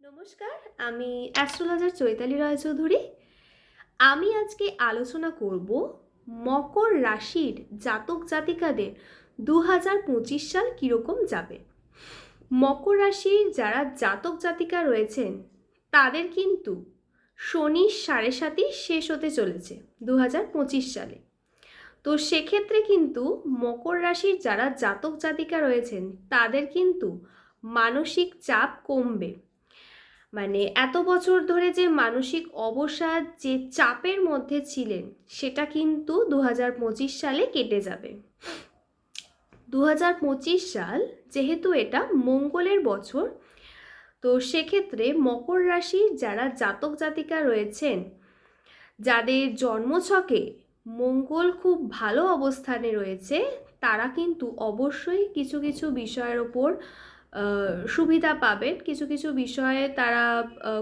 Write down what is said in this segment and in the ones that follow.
নমস্কার, আমি অ্যাস্ট্রোলজার চৈতালি রায়চৌধুরী। আমি আজকে আলোচনা করব মকর রাশির জাতক জাতিকাদের 2025 সাল কীরকম যাবে। মকর রাশির যারা জাতক জাতিকা রয়েছেন তাদের কিন্তু শনির 7.5 শেষ হতে চলেছে 2025 সালে। তো সেক্ষেত্রে কিন্তু মকর রাশির যারা জাতক জাতিকা রয়েছেন তাদের কিন্তু মানসিক চাপ কমবে। মানে এত বছর ধরে যে মানসিক অবসাদ, যে চাপের মধ্যে ছিলেন, সেটা কিন্তু 2025 সালে কেটে যাবে। 2025 সাল যেহেতু এটা মঙ্গলের বছর, তো সেক্ষেত্রে মকর রাশির যারা জাতক জাতিকা রয়েছেন, যাদের জন্মছকে মঙ্গল খুব ভালো অবস্থানে রয়েছে, তারা কিন্তু অবশ্যই কিছু কিছু বিষয়ের ওপর সুবিধা পাবেন, কিছু কিছু বিষয়ে তারা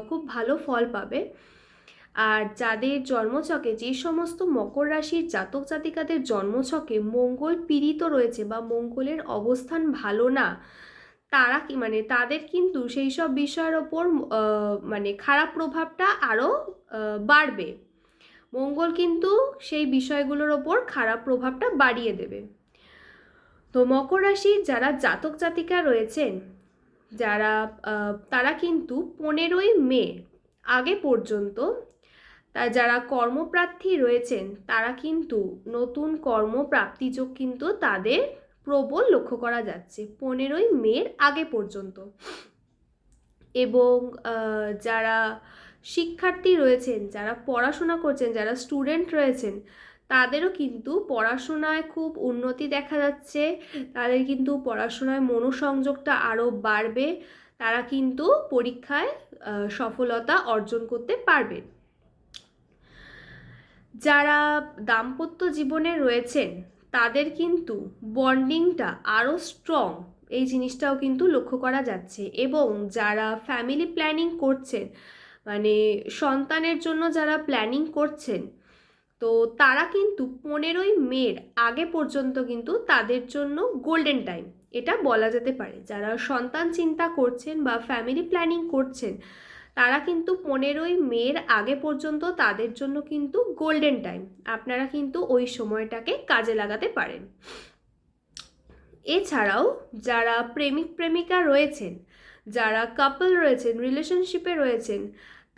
খুব ভালো ফল পাবে। আর যাদের জন্মছকে, যে সমস্ত মকর রাশির জাতক জাতিকাদের জন্মছকে মঙ্গল পীড়িত রয়েছে বা মঙ্গলের অবস্থান ভালো না, তারা কি মানে তাদের কিন্তু সেই সব বিষয়ের ওপর মানে খারাপ প্রভাবটা আরও বাড়বে। মঙ্গল কিন্তু সেই বিষয়গুলোর ওপর খারাপ প্রভাবটা বাড়িয়ে দেবে। তো মকর রাশির যারা জাতক জাতিকা রয়েছেন, যারা তারা কিন্তু 15ই মে আগে পর্যন্ত যারা কর্মপ্রার্থী রয়েছেন তারা কিন্তু নতুন কর্মপ্রাপ্তিযোগ কিন্তু তাদের প্রবল লক্ষ্য করা যাচ্ছে 15ই মের আগে পর্যন্ত। এবং যারা শিক্ষার্থী রয়েছেন, যারা পড়াশোনা করছেন, যারা স্টুডেন্ট রয়েছেন, তাদেরও কিন্তু পড়াশোনায় খুব উন্নতি দেখা যাচ্ছে। তাদের কিন্তু পড়াশোনায় মনোসংযোগটা আরও বাড়বে। তারা কিন্তু পরীক্ষায় সফলতা অর্জন করতে পারবেন। যারা দাম্পত্য জীবনে রয়েছেন তাদের কিন্তু বন্ডিংটা আরও স্ট্রং, এই জিনিসটাও কিন্তু লক্ষ্য করা যাচ্ছে। এবং যারা ফ্যামিলি প্ল্যানিং করছেন, মানে সন্তানের জন্য যারা প্ল্যানিং করছেন, তো তারা কিন্তু 15ই মের আগে পর্যন্ত কিন্তু তাদের জন্য গোল্ডেন টাইম, এটা বলা যেতে পারে। যারা সন্তান চিন্তা করছেন বা ফ্যামিলি প্ল্যানিং করছেন, তারা কিন্তু 15ই মের আগে পর্যন্ত তাদের জন্য কিন্তু গোল্ডেন টাইম। আপনারা কিন্তু ওই সময়টাকে কাজে লাগাতে পারেন। এছাড়াও যারা প্রেমিক প্রেমিকা রয়েছেন, যারা কাপল রয়েছেন, রিলেশনশিপে রয়েছেন,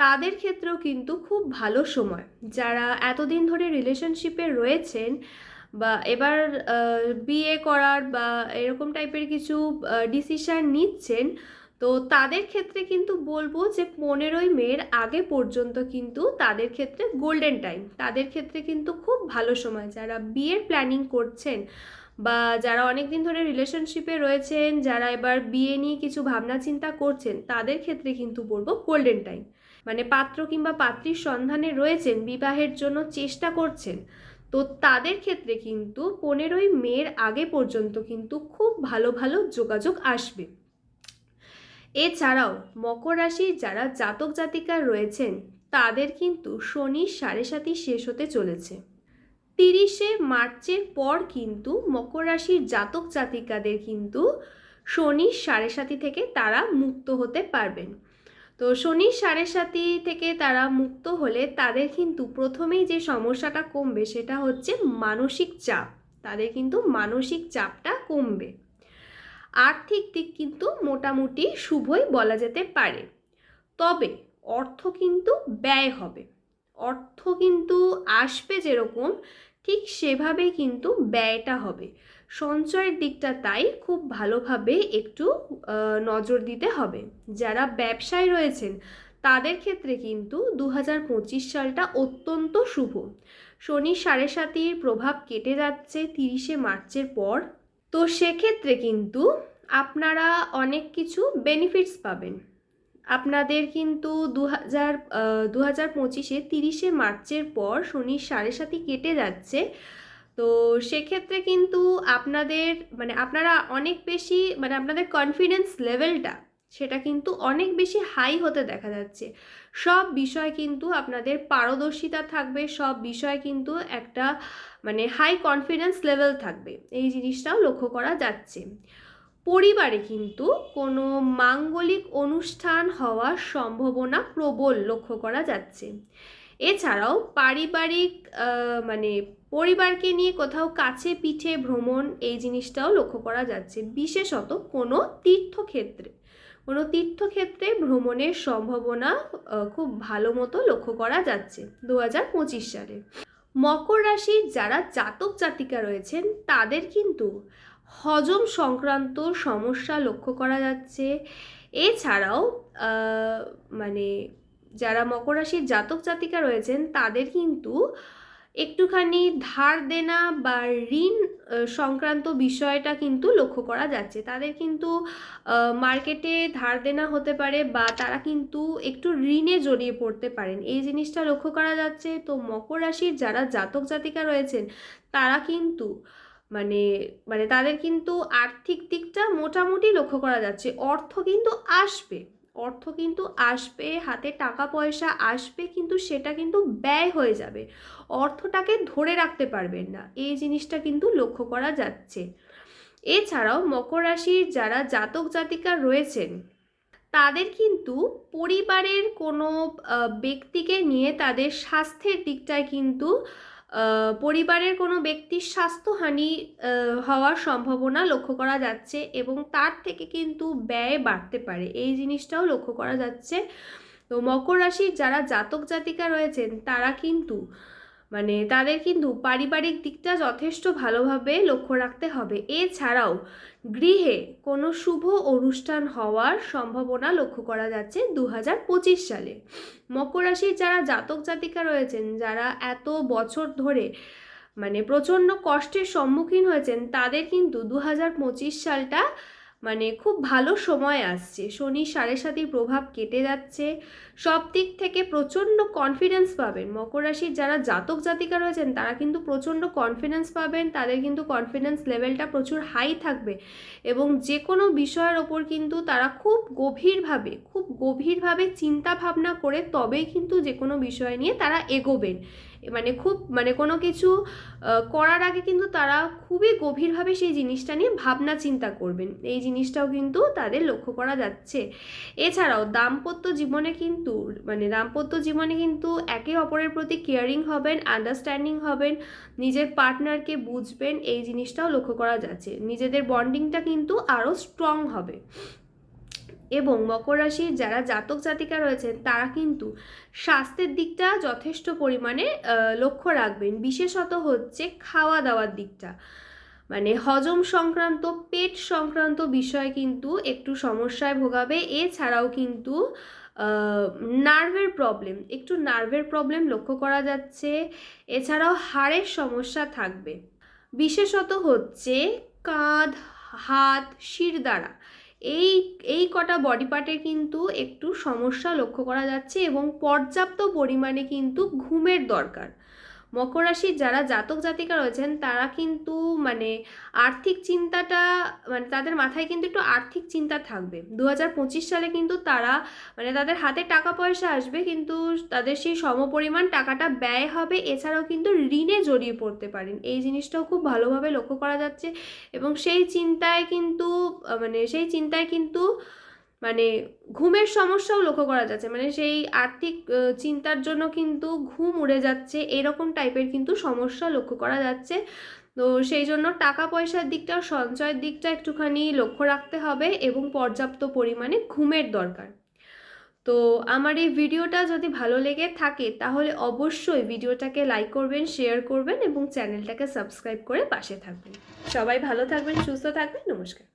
তাদের ক্ষেত্রেও কিন্তু খুব ভালো সময়। যারা এতদিন ধরে রিলেশনশিপে রয়েছেন বা এবার বিয়ে করার বা এরকম টাইপের কিছু ডিসিশান নিচ্ছেন, তো তাদের ক্ষেত্রে কিন্তু বলবো যে 15ই মের আগে পর্যন্ত কিন্তু তাদের ক্ষেত্রে গোল্ডেন টাইম, তাদের ক্ষেত্রে কিন্তু খুব ভালো সময়। যারা বিয়ের প্ল্যানিং করছেন বা যারা অনেক দিন ধরে রিলেশনশিপে রয়েছেন, যারা এবার বিয়ে নিয়ে কিছু ভাবনা চিন্তা করছেন, তাদের ক্ষেত্রে কিন্তু বলবো গোল্ডেন টাইম। মানে পাত্র কিংবা পাত্রীর সন্ধানে রয়েছেন, বিবাহের জন্য চেষ্টা করছেন, তো তাদের ক্ষেত্রে কিন্তু 15ই মের আগে পর্যন্ত কিন্তু খুব ভালো ভালো যোগাযোগ আসবে। এছাড়াও মকর রাশির যারা জাতক জাতিকা রয়েছেন তাদের কিন্তু শনির 7.5 শেষ হতে চলেছে। 30শে মার্চের পর কিন্তু মকর রাশির জাতক জাতিকাদের কিন্তু শনির 7.5 থেকে তারা মুক্ত হতে পারবেন। তো শনির 7.5 থেকে তারা মুক্ত হলে তাদের কিন্তু প্রথমেই যে সমস্যাটা কমবে সেটা হচ্ছে মানসিক চাপ। তাদের কিন্তু মানসিক চাপটা কমবে। আর্থিক দিক কিন্তু মোটামুটি শুভই বলা যেতে পারে। তবে অর্থ কিন্তু ব্যয় হবে। অর্থ কিন্তু আসবে যেরকম, ঠিক সেভাবেই কিন্তু ব্যয়টা হবে। সঞ্চয়ের দিকটা তাই খুব ভালোভাবে একটু নজর দিতে হবে। যারা ব্যবসায় রয়েছেন তাদের ক্ষেত্রে কিন্তু 2025 সালটা অত্যন্ত শুভ। শনি 7.5 প্রভাব কেটে যাচ্ছে 30শে মার্চের পর। তো সেক্ষেত্রে কিন্তু আপনারা অনেক কিছু বেনিফিটস পাবেন। আপনাদের কিন্তু 2025-এ 30শে মার্চের পর শনির 7.5 কেটে যাচ্ছে। তো সেক্ষেত্রে কিন্তু আপনাদের মানে আপনারা অনেক বেশি মানে আপনাদের কনফিডেন্স লেভেলটা সেটা কিন্তু অনেক বেশি হাই হতে দেখা যাচ্ছে। সব বিষয় কিন্তু আপনাদের পারদর্শিতা থাকবে, সব বিষয় কিন্তু একটা মানে হাই কনফিডেন্স লেভেল থাকবে, এই জিনিসটাও লক্ষ্য করা যাচ্ছে। পরিবারে কিন্তু কোনো মাঙ্গলিক অনুষ্ঠান হওয়ার সম্ভাবনা প্রবল লক্ষ্য করা যাচ্ছে। এছাড়াও পারিবারিক মানে পরিবারকে নিয়ে কোথাও কাছে পিঠে ভ্রমণ এই জিনিসটাও লক্ষ্য করা যাচ্ছে, বিশেষত কোনো তীর্থক্ষেত্রে ভ্রমণের সম্ভাবনা খুব ভালো মতো লক্ষ্য করা যাচ্ছে 2025 সালে। মকর রাশির যারা জাতক জাতিকা রয়েছেন তাদের কিন্তু হজম সংক্রান্ত সমস্যা লক্ষ্য করা যাচ্ছে। এছাড়াও মানে যারা মকর রাশির জাতক জাতিকা রয়েছেন তাদের কিন্তু একটুখানি ধার দেনা বা ঋণ সংক্রান্ত বিষয়টা কিন্তু লক্ষ্য করা যাচ্ছে। তাদের কিন্তু মার্কেটে ধার দেনা হতে পারে বা তারা কিন্তু একটু ঋণে জড়িয়ে পড়তে পারেন, এই জিনিসটা লক্ষ্য করা যাচ্ছে। তো মকর রাশির যারা জাতক জাতিকা রয়েছেন তারা কিন্তু মানে মানে তাদের কিন্তু আর্থিক দিকটা মোটামুটি লক্ষ্য করা যাচ্ছে। অর্থ কিন্তু আসবে, হাতে টাকা পয়সা আসবে, কিন্তু সেটা কিন্তু ব্যয় হয়ে যাবে, অর্থটাকে ধরে রাখতে পারবেন না, এই জিনিসটা কিন্তু লক্ষ্য করা যাচ্ছে। এছাড়াও মকর রাশির যারা জাতক জাতিকা রয়েছেন তাদের কিন্তু পরিবারের কোনো ব্যক্তিকে নিয়ে তাদের স্বাস্থ্যের দিকটায় কিন্তু পরিবারের কোনো ব্যক্তির স্বাস্থ্যহানি হওয়ার সম্ভাবনা লক্ষ্য করা যাচ্ছে এবং তার থেকে কিন্তু ব্যয় বাড়তে পারে, এই জিনিসটাও লক্ষ্য করা যাচ্ছে। তো মকর রাশির যারা জাতক জাতিকা রয়েছেন তারা কিন্তু তাদের কিন্তু পারিবারিক দিকটা যথেষ্ট ভালোভাবে লক্ষ্য রাখতে হবে। এছাড়াও গৃহে কোনো শুভ অনুষ্ঠান হওয়ার সম্ভাবনা লক্ষ্য করা যাচ্ছে 2025 সালে। মকর রাশির যারা জাতক জাতিকা রয়েছেন যারা এত বছর ধরে প্রচণ্ড কষ্টের সম্মুখীন হয়েছেন তাদের কিন্তু 2025 সালটা খুব ভালো সময় আসছে। শনি 7.5 প্রভাব কেটে যাচ্ছে, সব দিক থেকে প্রচণ্ড কনফিডেন্স পাবেন। মকর রাশির যারা জাতক জাতিকা রয়েছেন তারা কিন্তু প্রচণ্ড কনফিডেন্স পাবেন, তাদের কিন্তু কনফিডেন্স লেভেলটা প্রচুর হাই থাকবে এবং যে কোনো বিষয়ের ওপর কিন্তু তারা খুব গভীরভাবে চিন্তা ভাবনা করে তবেই কিন্তু যে কোনো বিষয় নিয়ে তারা এগোবেন। কোনো কিছু করার আগে কিন্তু তারা খুবই গভীরভাবে সেই জিনিসটা নিয়ে ভাবনা চিন্তা করবেন, এই জিনিসটাও কিন্তু তাদের লক্ষ্য করা যাচ্ছে। এছাড়াও দাম্পত্য জীবনে কিন্তু একে অপরের প্রতি কেয়ারিং হবেন, আন্ডারস্ট্যান্ডিং হবেন, নিজের পার্টনারকে বুঝবেন, এই জিনিসটাও লক্ষ্য করা যাচ্ছে। নিজেদের বন্ডিংটা কিন্তু আরও স্ট্রং হবে। এবং মকর রাশির যারা জাতক জাতিকা রয়েছেন তারা কিন্তু স্বাস্থ্যের দিকটা যথেষ্ট পরিমাণে লক্ষ্য রাখবেন, বিশেষত হচ্ছে খাওয়া দাওয়ার দিকটা। হজম সংক্রান্ত পেট সংক্রান্ত বিষয় কিন্তু একটু সমস্যায় ভোগাবে। এছাড়াও কিন্তু নার্ভের প্রবলেম লক্ষ্য করা যাচ্ছে। এছাড়াও হাড়ের সমস্যা থাকবে, বিশেষত হচ্ছে কাঁধ, হাত, শিরদাঁড়া, এই কটা বডি পার্টে কিন্তু একটু সমস্যা লক্ষ্য করা যাচ্ছে এবং পর্যাপ্ত পরিমাণে কিন্তু ঘুমের দরকার। মকর রাশির যারা জাতক জাতিকা রয়েছেন তারা কিন্তু আর্থিক চিন্তাটা তাদের মাথায় কিন্তু একটু আর্থিক চিন্তা থাকবে। 2025 সালে কিন্তু তারা তাদের হাতে টাকা পয়সা আসবে, কিন্তু তাদের সেই সমপরিমাণ টাকাটা ব্যয় হবে। এছাড়াও কিন্তু ঋণে জড়িয়ে পড়তে পারেন, এই জিনিসটাও খুব ভালোভাবে লক্ষ্য করা যাচ্ছে এবং সেই চিন্তায় কিন্তু ঘুমের সমস্যাও লক্ষ্য করা যাচ্ছে। সেই আর্থিক চিন্তার জন্য কিন্তু ঘুম উড়ে যাচ্ছে, এরকম টাইপের কিন্তু সমস্যা লক্ষ্য করা যাচ্ছে। তো সেই জন্য টাকা পয়সার দিকটা, সঞ্চয়ের দিকটা একটুখানি লক্ষ্য রাখতে হবে এবং পর্যাপ্ত পরিমাণে ঘুমের দরকার। তো আমার এই ভিডিওটা যদি ভালো লেগে থাকে তাহলে অবশ্যই ভিডিওটাকে লাইক করবেন, শেয়ার করবেন এবং চ্যানেলটাকে সাবস্ক্রাইব করে পাশে থাকবেন। সবাই ভালো থাকবেন, সুস্থ থাকবেন, নমস্কার।